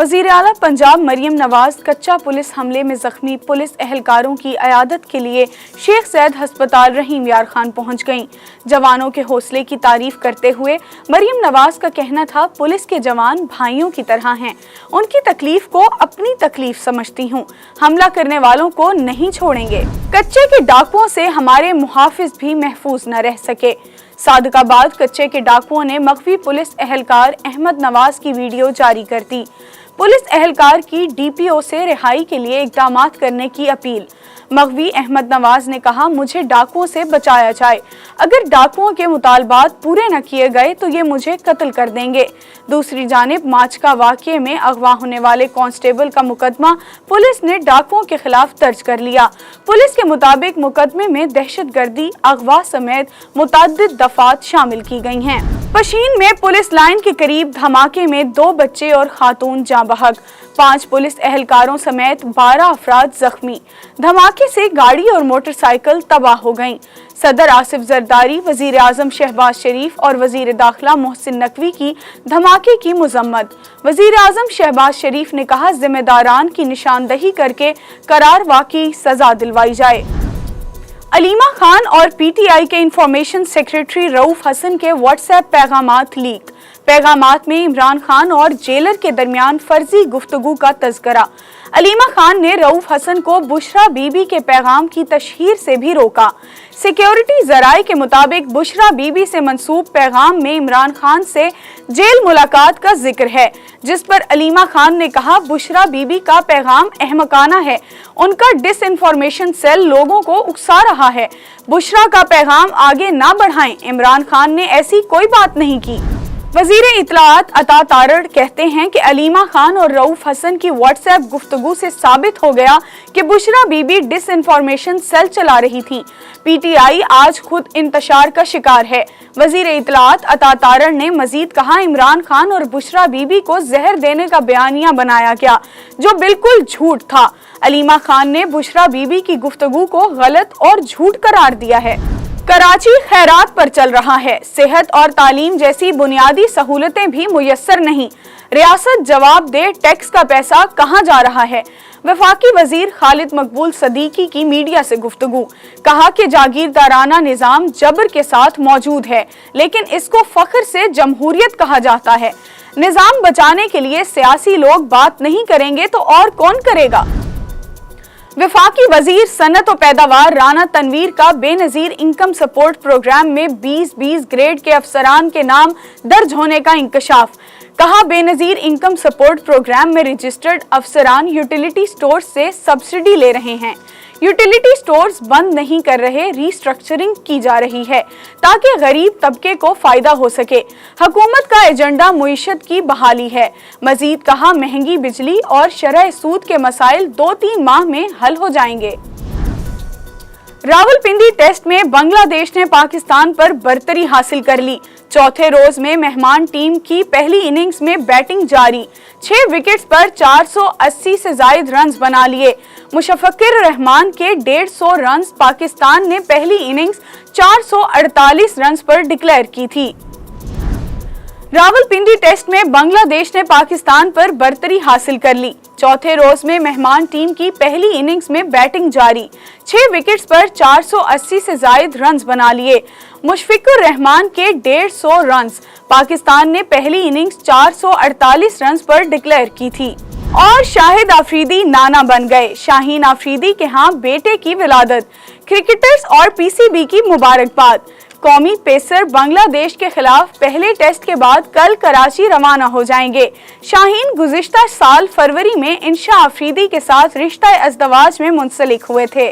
वजीर आला पंजाब मरियम नवाज कच्चा पुलिस हमले में जख्मी पुलिस एहलकारों की अयादत के लिए शेख ज़ैद हस्पताल रहीम यार खान पहुंच गईं। जवानों के हौसले की तारीफ करते हुए मरियम नवाज का कहना था, पुलिस के जवान भाइयों की तरह हैं, उनकी तकलीफ को अपनी तकलीफ समझती हूँ, हमला करने वालों को नहीं छोड़ेंगे। कच्चे के डाकुओं से हमारे मुहाफिज भी महफूज न रह सके। सादकाबाद कच्चे के डाकुओं ने मखवी पुलिस एहलकार अहमद नवाज की वीडियो जारी कर दी। पुलिस एहलकार की डीपीओ से रिहाई के लिए इक़दामात करने की अपील। मखवी अहमद नवाज ने कहा, मुझे डाकुओं से बचाया जाए, अगर डाकुओं के मुतालबात पूरे न किए गए तो ये मुझे कत्ल कर देंगे। दूसरी जानिब माचका वाक़ये में अगवा होने वाले कांस्टेबल का मुकदमा पुलिस ने डाकुओं के खिलाफ दर्ज कर लिया। पुलिस के मुताबिक मुकदमे में दहशतगर्दी, अगवा समेत मुतअद्दिद दफात शामिल की गई हैं। पशीन में पुलिस लाइन के करीब धमाके में 2 बच्चे और खातून जाँ बहक, 5 पुलिस एहलकारों समेत 12 अफराद जख्मी। धमाके से गाड़ी और मोटरसाइकिल तबाह हो गईं। सदर आसिफ जरदारी, वजीर आजम शहबाज शरीफ और वजीर दाखिला मोहसिन नकवी की धमाके की मजम्मत। वजीर आजम शहबाज शरीफ ने कहा, जिम्मेदारान की निशानदही करके करार वाक़ई सजा दिलवाई जाए। अलीमा खान और पीटीआई के इंफॉर्मेशन सेक्रेटरी रऊफ हसन के व्हाट्सएप पैगामात लीक। पैगामात में इमरान खान और जेलर के दरमियान फर्जी गुफ्तगू का तज़किरा। अलीमा खान ने रऊफ हसन को बुशरा बीबी के पैगाम की तशहीर से भी रोका। सिक्योरिटी ज़राए के मुताबिक बुशरा बीबी से मंसूब पैगाम में इमरान खान से जेल मुलाकात का जिक्र है, जिस पर अलीमा खान ने कहा, बुशरा बीबी का पैगाम अहमकाना है, उनका डिसइंफॉर्मेशन सेल लोगों को उकसा रहा है, बुशरा का पैगाम आगे ना बढ़ाएं, इमरान खान ने ऐसी कोई बात नहीं की। वजीर इत्तलाआत अता तारड़ कहते हैं कि अलीमा खान और रऊफ हसन की व्हाट्सएप गुफ्तगू से साबित हो गया कि बुशरा बीबी डिसइंफॉर्मेशन सेल चला रही थी। पीटीआई आज खुद इंतशार का शिकार है। वजीर इत्तलाआत अता तारड़ ने मजीद कहा, इमरान खान और बुशरा बीबी को जहर देने का बयानिया बनाया गया, जो बिल्कुल झूठ था। अलीमा खान ने बुशरा बीबी की गुफ्तगू को गलत और झूठ करार दिया है। कराची खैरात पर चल रहा है, सेहत और तालीम जैसी बुनियादी सहूलतें भी मुयस्सर नहीं। रियासत जवाब दे, टैक्स का पैसा कहाँ जा रहा है। वफाकी वजीर खालिद मकबूल सदीकी की मीडिया से गुफ्तगू, कहा कि जागीरदाराना निज़ाम जबर के साथ मौजूद है, लेकिन इसको फख्र से जमहूरियत कहा जाता है। निज़ाम बचाने के लिए सियासी लोग बात नहीं करेंगे तो और कौन करेगा। वफाकी वजीर सनत और पैदावार राना तनवीर का बेनजीर इनकम सपोर्ट प्रोग्राम में 20-20 ग्रेड के अफसरान के नाम दर्ज होने का इंकशाफ। कहा, बेनजीर इनकम सपोर्ट प्रोग्राम में रजिस्टर्ड अफसरान यूटिलिटी स्टोर से सब्सिडी ले रहे हैं। यूटिलिटी स्टोर्स बंद नहीं कर रहे, रीस्ट्रक्चरिंग की जा रही है ताकि गरीब तबके को फायदा हो सके। हुकूमत का एजेंडा मुईशत की बहाली है। मजीद कहा, महंगी बिजली और शरह सूद के मसाइल 2-3 माह में हल हो जाएंगे। रावलपिंडी टेस्ट में बांग्लादेश ने पाकिस्तान पर बरतरी हासिल कर ली। चौथे रोज में मेहमान टीम की पहली इनिंग्स में बैटिंग जारी, 6 विकेट्स पर 480 से जायद रन्स बना लिए। मुशफ़्फ़िर रहमान के 150 रन्स पाकिस्तान ने पहली इनिंग्स 448 रन्स पर डिक्लेयर की थी। रावलपिंडी टेस्ट में बांग्लादेश ने पाकिस्तान पर बरतरी हासिल कर ली। चौथे रोज में मेहमान टीम की पहली इनिंग्स में बैटिंग जारी, 6 विकेट्स पर 480 से जायद रन्स बना लिए। मुशफ़्फ़िर रहमान के 150 रन्स पाकिस्तान ने पहली इनिंग्स 448 रन्स पर डिक्लेयर की थी। और शाहिद आफरीदी नाना बन गए, शाहीन आफरीदी के यहाँ बेटे की विलादत। क्रिकेटर्स और पीसीबी की मुबारकबाद। कौमी पेसर बांग्लादेश के खिलाफ पहले टेस्ट के बाद कल कराची रवाना हो जाएंगे। शाहीन गुज़िश्ता साल फरवरी में इंशा आफरीदी के साथ रिश्ता अज़दवाज में मुंसलिक हुए थे।